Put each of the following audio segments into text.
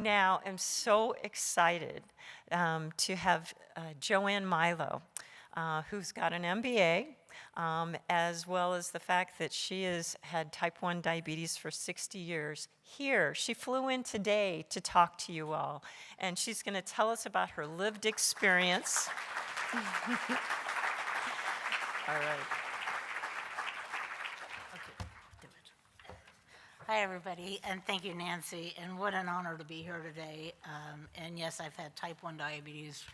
Now am so excited to have Joanne Milo, who's got an MBA, as well as the fact that she has had type 1 diabetes for 60 years. Here, she flew in today to talk to you all, and she's going to tell us about her lived experience. All right. Okay, do it. Hi, everybody, and thank you, Nancy, and what an honor to be here today. And yes, I've had type 1 diabetes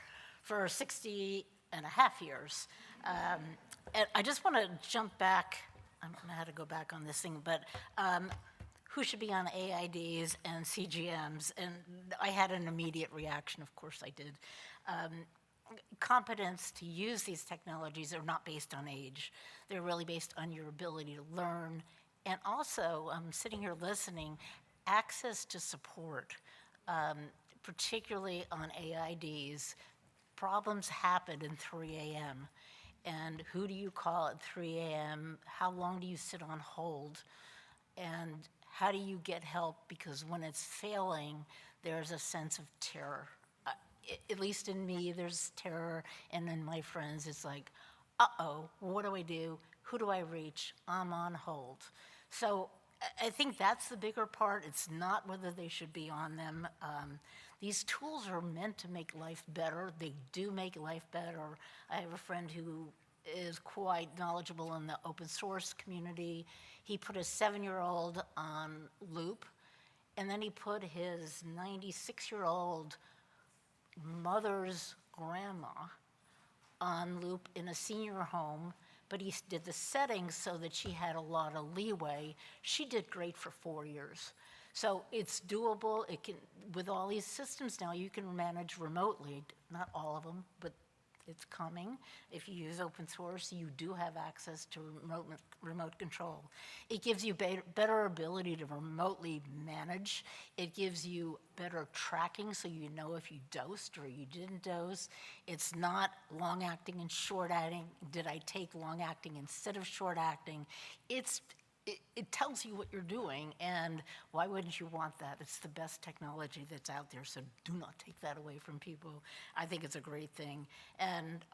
for 60 and a half years. And I just want to jump back. I don't know how to go back on this thing, but who should be on AIDs and CGMs? And I had an immediate reaction, of course I did. Competence to use these technologies are not based on age. They're really based on your ability to learn. And also, sitting here listening, access to support, particularly on AIDs. Problems happen at 3 a.m. And who do you call at 3 a.m.? How long do you sit on hold? And how do you get help? Because when it's failing, there's a sense of terror. At least in me, there's terror, and in my friends, it's like, uh-oh, what do I do? Who do I reach? I'm on hold. So I think that's the bigger part. It's not whether they should be on them. These tools are meant to make life better. They do make life better. I have a friend who is quite knowledgeable in the open source community. He put a 7-year-old on loop, and then he put his 96-year-old mother's grandma on loop in a senior home, but he did the settings so that she had a lot of leeway. She did great for 4 years. So it's doable. It can, with all these systems now, you can manage remotely. Not all of them, but it's coming. If you use open source, you do have access to remote control. It gives you better ability to remotely manage. It gives you better tracking so you know if you dosed or you didn't dose. It's not long-acting and short-acting. Did I take long-acting instead of short-acting? It tells you what you're doing, and why wouldn't you want that? It's the best technology that's out there, so do not take that away from people. I think it's a great thing. And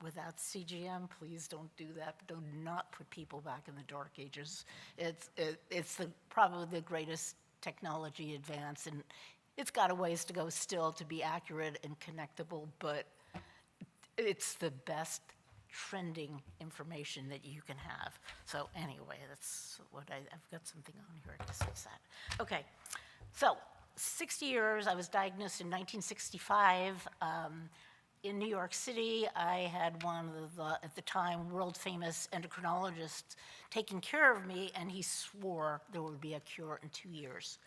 without CGM, please don't do that. Do not put people back in the dark ages. It's probably the greatest technology advance, and it's got a ways to go still to be accurate and connectable, but it's the best trending information that you can have. So anyway, that's what I've got something on here to discuss that. Okay, so 60 years, I was diagnosed in 1965. In New York City, I had one of the, at the time, world-famous endocrinologists taking care of me, and he swore there would be a cure in 2 years.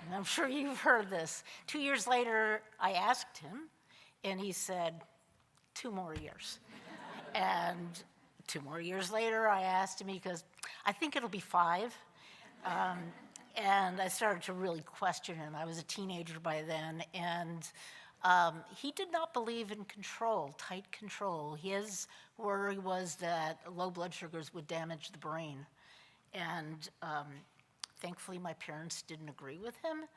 And I'm sure you've heard this. 2 years later, I asked him, and he said, 2 more years. And 2 more years later, I asked him, because I think it'll be 5. And I started to really question him. I was a teenager by then, and he did not believe in control, tight control. His worry was that low blood sugars would damage the brain. And thankfully, my parents didn't agree with him.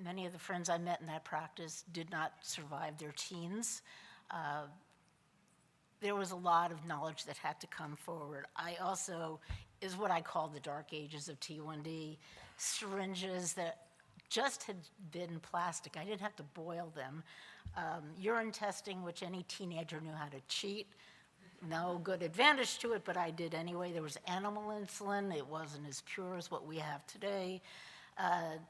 Many of the friends I met in that practice did not survive their teens. There was a lot of knowledge that had to come forward. I also, is what I call the dark ages of T1D, syringes that just had been plastic. I didn't have to boil them. Urine testing, which any teenager knew how to cheat. No good advantage to it, but I did anyway. There was animal insulin. It wasn't as pure as what we have today.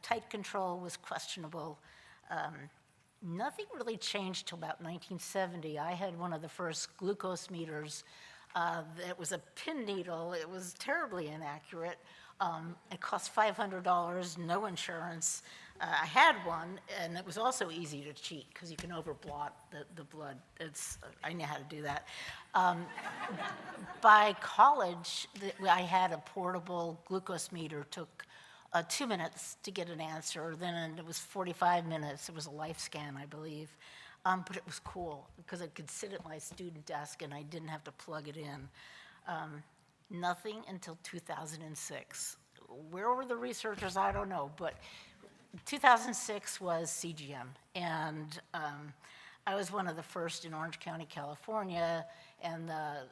Tight control was questionable. Nothing really changed till about 1970. I had one of the first glucose meters that was a pin needle. It was terribly inaccurate. It cost $500, no insurance. I had one, and it was also easy to cheat because you can overblot the blood. I knew how to do that. By college, I had a portable glucose meter. Took 2 minutes to get an answer. Then it was 45 minutes. It was a life scan, I believe. But it was cool because it could sit at my student desk and I didn't have to plug it in. Nothing until 2006. Where were the researchers? I don't know. But 2006 was CGM, and I was one of the first in Orange County, California, and the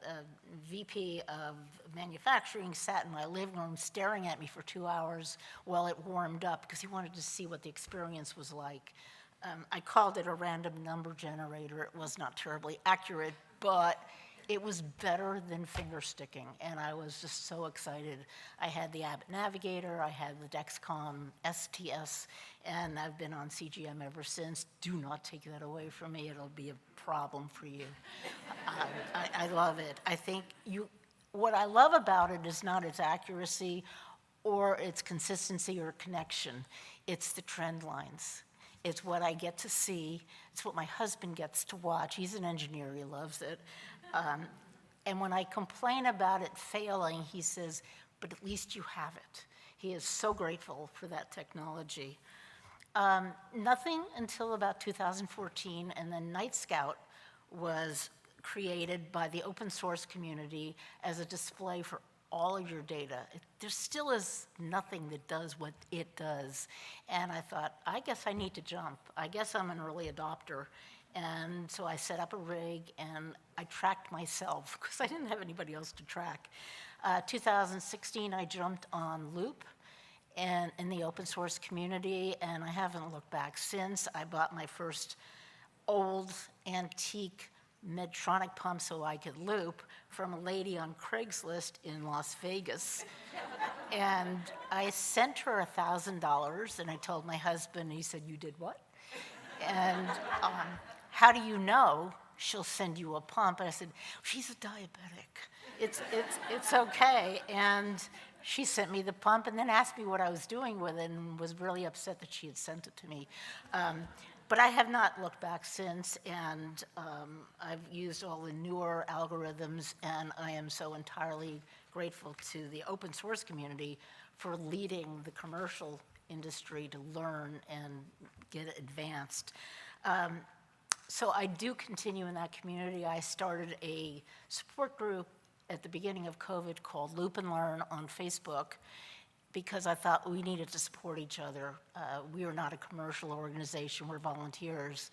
VP of manufacturing sat in my living room staring at me for 2 hours while it warmed up because he wanted to see what the experience was like. I called it a random number generator. It was not terribly accurate, but it was better than finger sticking, and I was just so excited. I had the Abbott Navigator, I had the Dexcom STS, and I've been on CGM ever since. Do not take that away from me. It'll be a problem for you. I love it. I think what I love about it is not its accuracy or its consistency or connection. It's the trend lines. It's what I get to see. It's what my husband gets to watch. He's an engineer. He loves it. And when I complain about it failing, he says, but at least you have it. He is so grateful for that technology. Nothing until about 2014, and then Night Scout was created by the open source community as a display for all of your data. There still is nothing that does what it does. And I thought, I guess I need to jump. I guess I'm an early adopter. And so I set up a rig and I tracked myself because I didn't have anybody else to track. 2016, I jumped on Loop and in the open source community, and I haven't looked back since. I bought my first old antique Medtronic pump so I could loop from a lady on Craigslist in Las Vegas. And I sent her $1,000, and I told my husband, he said, "You did what?" And how do you know she'll send you a pump? And I said, she's a diabetic. It's okay. And she sent me the pump and then asked me what I was doing with it and was really upset that she had sent it to me. But I have not looked back since, and I've used all the newer algorithms, and I am so entirely grateful to the open source community for leading the commercial industry to learn and get advanced. So I do continue in that community. I started a support group at the beginning of COVID called Loop and Learn on Facebook because I thought we needed to support each other. We are not a commercial organization, we're volunteers.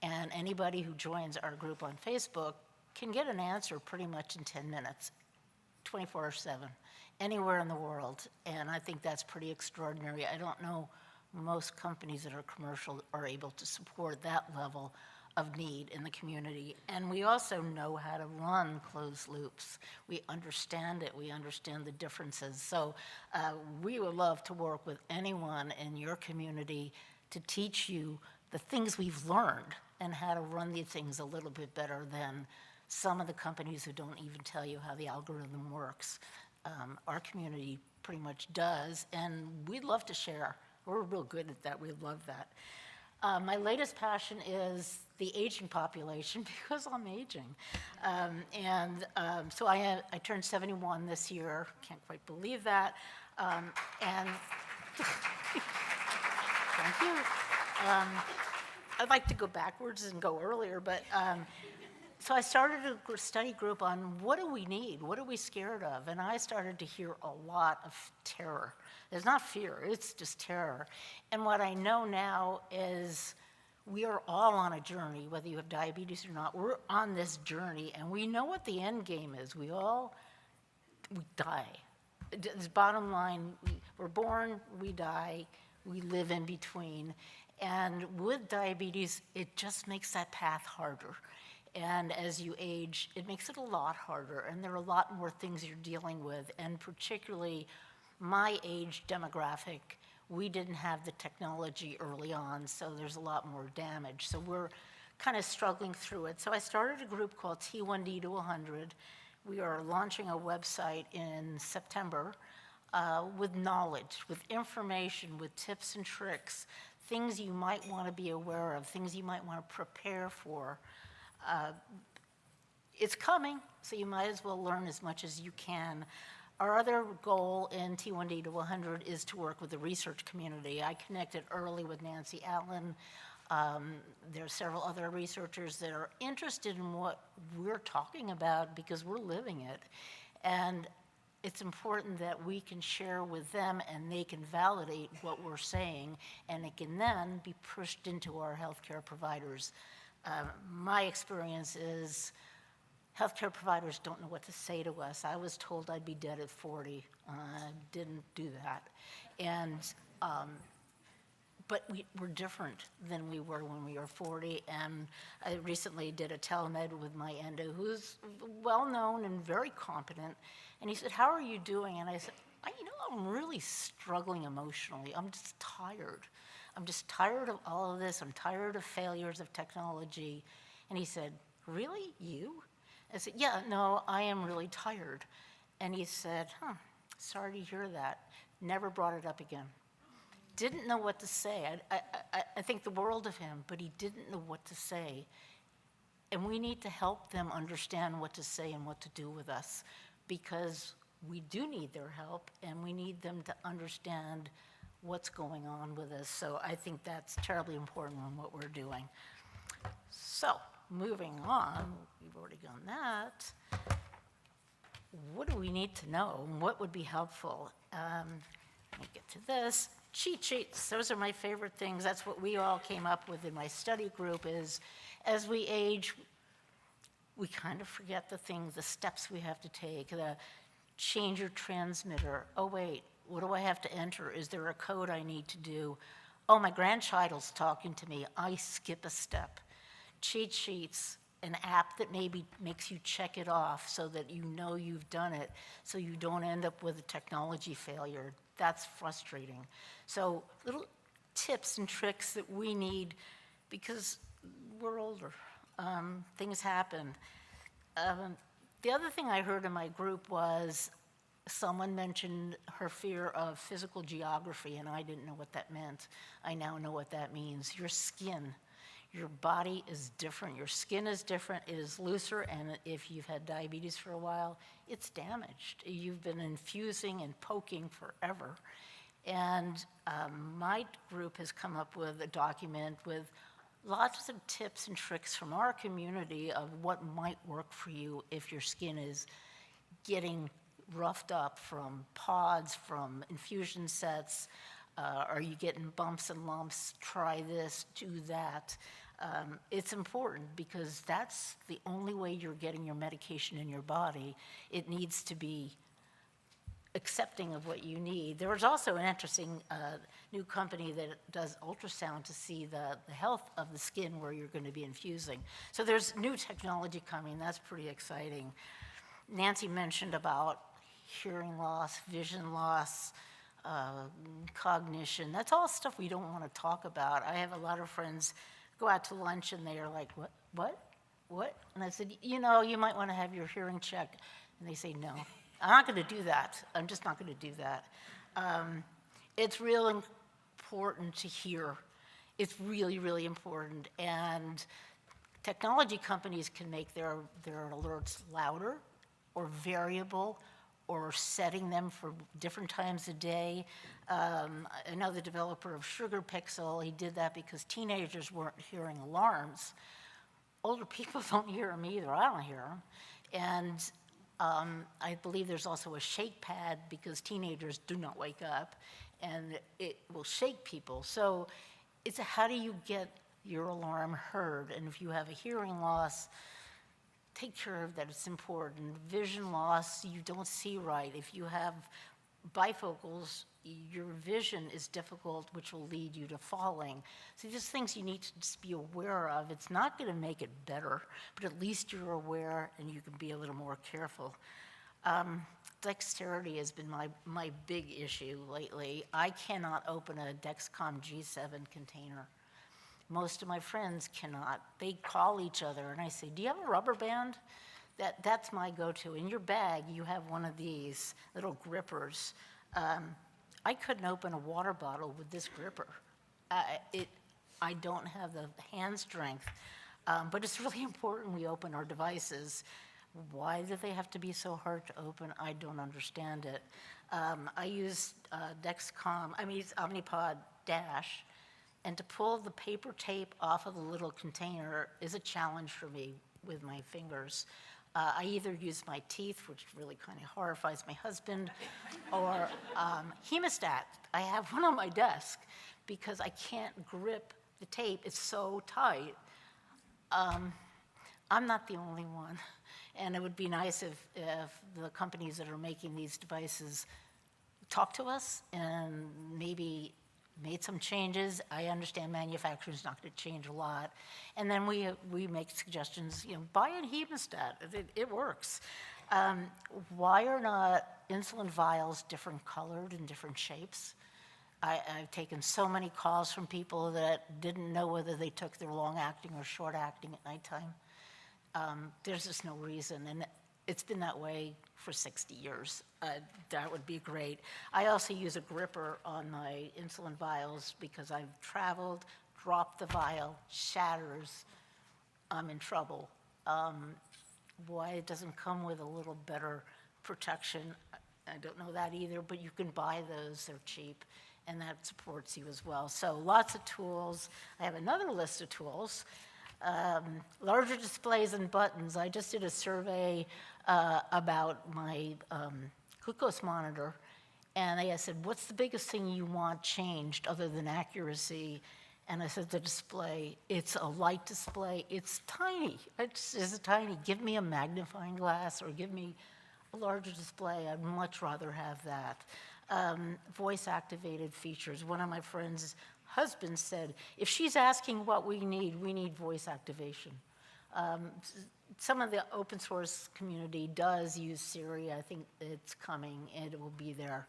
And anybody who joins our group on Facebook can get an answer pretty much in 10 minutes, 24/7, anywhere in the world. And I think that's pretty extraordinary. I don't know most companies that are commercial are able to support that level of need in the community. And we also know how to run closed loops. We understand it, we understand the differences. So we would love to work with anyone in your community to teach you the things we've learned and how to run these things a little bit better than some of the companies who don't even tell you how the algorithm works. Our community pretty much does, and we'd love to share. We're real good at that, we love that. My latest passion is the aging population because I'm aging. So I turned 71 this year, can't quite believe that. And thank you. I'd like to go backwards and go earlier, but so I started a study group on what do we need, what are we scared of? And I started to hear a lot of terror. There's not fear, it's just terror. And what I know now is we are all on a journey, whether you have diabetes or not, we're on this journey and we know what the end game is. We die. It's bottom line, we're born, we die, we live in between. And with diabetes, it just makes that path harder. And as you age, it makes it a lot harder, and there are a lot more things you're dealing with, and particularly my age demographic, we didn't have the technology early on, so there's a lot more damage. So we're kind of struggling through it. So I started a group called T1D to 100. We are launching a website in September with knowledge, with information, with tips and tricks, things you might want to be aware of, things you might want to prepare for. It's coming, so you might as well learn as much as you can. Our other goal in T1D to 100 is to work with the research community. I connected early with Nancy Allen. There are several other researchers that are interested in what we're talking about because we're living it. And it's important that we can share with them and they can validate what we're saying, and it can then be pushed into our healthcare providers. My experience is healthcare providers don't know what to say to us. I was told I'd be dead at 40. Didn't do that. And but we're different than we were when we were 40. And I recently did a telemed with my endo, who's well-known and very competent. And he said, "How are you doing?" And I said, I'm really struggling emotionally. I'm just tired. I'm just tired of all of this. I'm tired of failures of technology." And he said, "Really, you?" I said, "Yeah, no, I am really tired." And he said, "Sorry to hear that." Never brought it up again. Didn't know what to say. I think the world of him, but he didn't know what to say. And we need to help them understand what to say and what to do with us, because we do need their help, and we need them to understand what's going on with us. So I think that's terribly important in what we're doing. So moving on, we've already done that. What do we need to know? What would be helpful? Let me get to this. Cheat sheets, those are my favorite things. That's what we all came up with in my study group, is as we age, we kind of forget the things, the steps we have to take, the change your transmitter. Oh, wait, what do I have to enter? Is there a code I need to do? Oh, my grandchild's talking to me. I skip a step. Cheat sheets, an app that maybe makes you check it off so that you know you've done it, so you don't end up with a technology failure. That's frustrating. So little tips and tricks that we need, because we're older. Things happen. The other thing I heard in my group was someone mentioned her fear of physical geography, and I didn't know what that meant. I now know what that means. Your skin. Your body is different. Your skin is different. It is looser, and if you've had diabetes for a while, it's damaged. You've been infusing and poking forever. And my group has come up with a document with lots of tips and tricks from our community of what might work for you if your skin is getting roughed up from pods, from infusion sets. Are you getting bumps and lumps? Try this, do that. It's important because that's the only way you're getting your medication in your body. It needs to be accepting of what you need. There was also an interesting new company that does ultrasound to see the health of the skin where you're going to be infusing. So there's new technology coming. That's pretty exciting. Nancy mentioned about hearing loss, vision loss, cognition. That's all stuff we don't want to talk about. I have a lot of friends go out to lunch and they are like, what? And I said, you might want to have your hearing checked. And they say, no, I'm not going to do that. I'm just not going to do that. It's real important to hear. It's really, really important. And technology companies can make their alerts louder or variable, or setting them for different times a day. I know the developer of Sugar Pixel, he did that because teenagers weren't hearing alarms. Older people don't hear them either. I don't hear them. And I believe there's also a shake pad because teenagers do not wake up, and it will shake people. So it's how do you get your alarm heard? And if you have a hearing loss, take care of that. It's important. Vision loss, you don't see right. If you have bifocals, your vision is difficult, which will lead you to falling. So there's things you need to just be aware of. It's not going to make it better, but at least you're aware and you can be a little more careful. Dexterity has been my big issue lately. I cannot open a Dexcom G7 container. Most of my friends cannot. They call each other and I say, do you have a rubber band? That's my go-to. In your bag, you have one of these little grippers. I couldn't open a water bottle with this gripper. I don't have the hand strength, but it's really important we open our devices. Why do they have to be so hard to open? I don't understand it. I use it's Omnipod Dash, and to pull the paper tape off of the little container is a challenge for me with my fingers. I either use my teeth, which really kind of horrifies my husband, or hemostat. I have one on my desk because I can't grip the tape. It's so tight. I'm not the only one. And it would be nice if the companies that are making these devices talk to us and maybe made some changes. I understand manufacturing's not going to change a lot. And then we make suggestions, buy a hemostat. It works. Why are not insulin vials different colored and different shapes? I've taken so many calls from people that didn't know whether they took their long-acting or short-acting at nighttime. There's just no reason, and it's been that way for 60 years. That would be great. I also use a gripper on my insulin vials because I've traveled, dropped the vial, shatters, I'm in trouble. Why it doesn't come with a little better protection, I don't know that either, but you can buy those, they're cheap, and that supports you as well. So lots of tools. I have another list of tools. Larger displays and buttons. I just did a survey about my glucose monitor, and I said, what's the biggest thing you want changed other than accuracy? And I said, the display. It's a light display. It's tiny. It's tiny. Give me a magnifying glass or give me a larger display. I'd much rather have that. Voice-activated features. One of my friends' husbands said, if she's asking what we need voice activation. Some of the open source community does use Siri. I think it's coming. It will be there.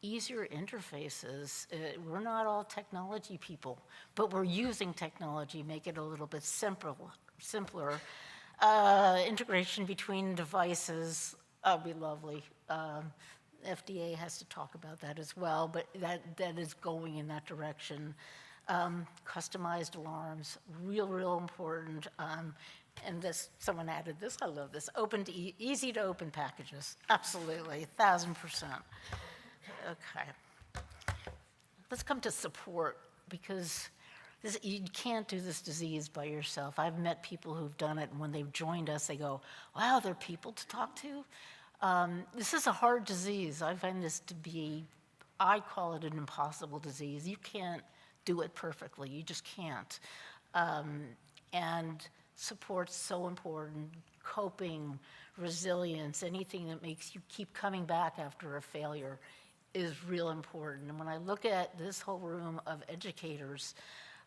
Easier interfaces. We're not all technology people, but we're using technology, make it a little bit simpler. Integration between devices would be lovely. FDA has to talk about that as well, but that is going in that direction. Customized alarms, real important. And this, someone added this, I love this, easy to open packages. Absolutely, 1,000%. Okay. Let's come to support, because you can't do this disease by yourself. I've met people who've done it, and when they've joined us, they go, wow, there are people to talk to? This is a hard disease. I find this to be, I call it an impossible disease. You can't do it perfectly. You just can't. And support's so important. Coping, resilience, anything that makes you keep coming back after a failure is real important. And when I look at this whole room of educators,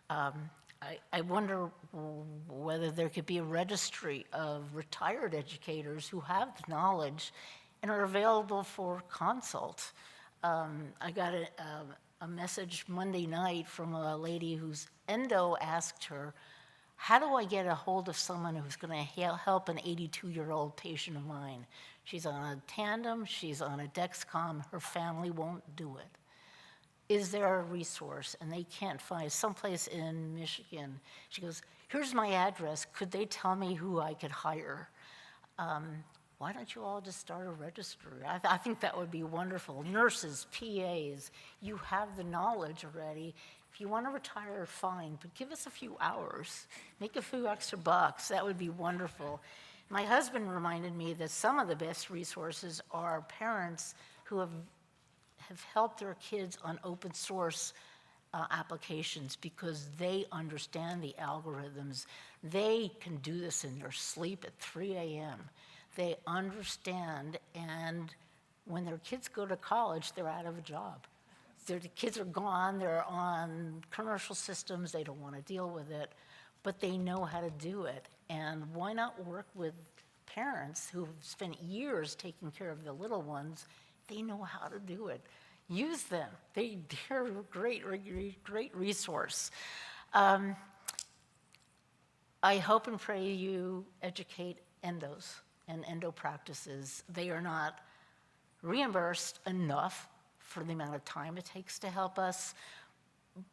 I wonder whether there could be a registry of retired educators who have the knowledge and are available for consult. I got a message Monday night from a lady whose endo asked her, how do I get a hold of someone who's going to help an 82-year-old patient of mine? She's on a Tandem, she's on a Dexcom, her family won't do it. Is there a resource? And they can't find someplace in Michigan. She goes, here's my address. Could they tell me who I could hire? Why don't you all just start a registry? I think that would be wonderful. Nurses, PAs, you have the knowledge already. If you want to retire, fine, but give us a few hours. Make a few extra bucks. That would be wonderful. My husband reminded me that some of the best resources are parents who have helped their kids on open source applications because they understand the algorithms. They can do this in their sleep at 3 a.m. They understand, and when their kids go to college, they're out of a job. The kids are gone, they're on commercial systems, they don't want to deal with it, but they know how to do it. And why not work with parents who've spent years taking care of the little ones? They know how to do it. Use them. They're a great resource. I hope and pray you educate endos and endo practices. They are not reimbursed enough for the amount of time it takes to help us,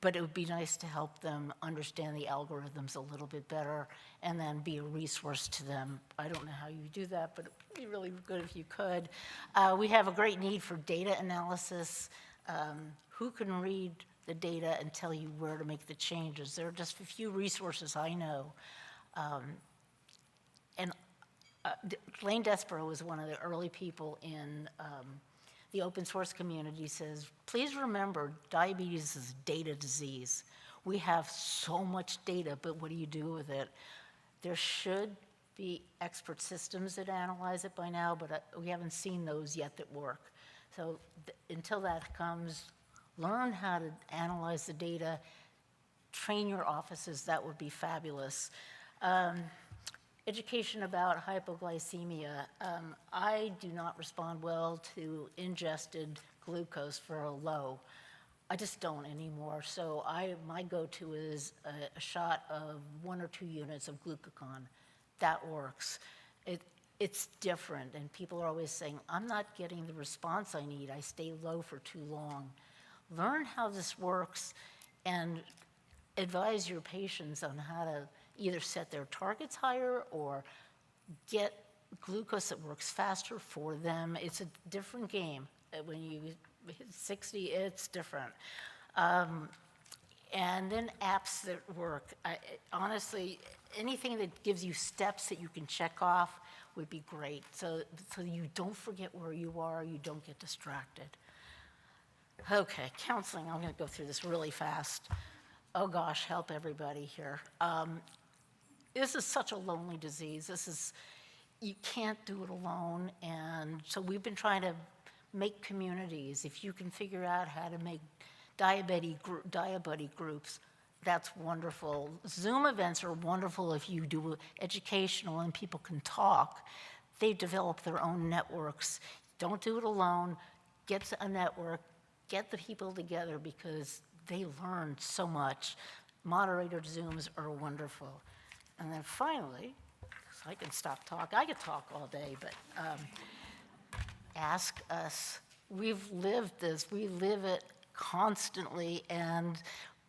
but it would be nice to help them understand the algorithms a little bit better and then be a resource to them. I don't know how you do that, but it would be really good if you could. We have a great need for data analysis. Who can read the data and tell you where to make the changes? There are just a few resources I know. And Lane Desborough was one of the early people in the open source community, says, please remember, diabetes is a data disease. We have so much data, but what do you do with it? There should be expert systems that analyze it by now, but we haven't seen those yet that work. So until that comes, learn how to analyze the data, train your offices, that would be fabulous. Education about hypoglycemia. I do not respond well to ingested glucose for a low. I just don't anymore. So my go-to is a shot of 1 or 2 units of glucagon. That works. It's different, and people are always saying, I'm not getting the response I need. I stay low for too long. Learn how this works and advise your patients on how to either set their targets higher or get glucose that works faster for them. It's a different game. When you hit 60, it's different. And then apps that work. Honestly, anything that gives you steps that you can check off would be great, so you don't forget where you are, you don't get distracted. Okay, counseling, I'm gonna go through this really fast. Oh gosh, help everybody here. This is such a lonely disease. You can't do it alone, and so we've been trying to make communities. If you can figure out how to make diabetes groups, that's wonderful. Zoom events are wonderful if you do educational and people can talk. They develop their own networks. Don't do it alone. Get a network, get the people together because they learn so much. Moderator Zooms are wonderful. And then finally, so I can stop talking. I could talk all day, but ask us. We've lived this. We live it constantly, and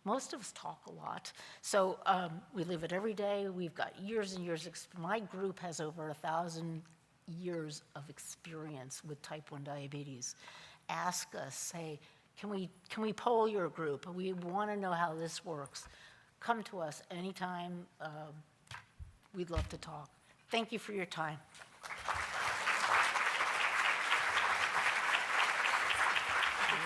most of us talk a lot. So we live it every day. We've got years and years. My group has over 1,000 years of experience with type 1 diabetes. Ask us, say, can we poll your group? We want to know how this works. Come to us anytime. We'd love to talk. Thank you for your time.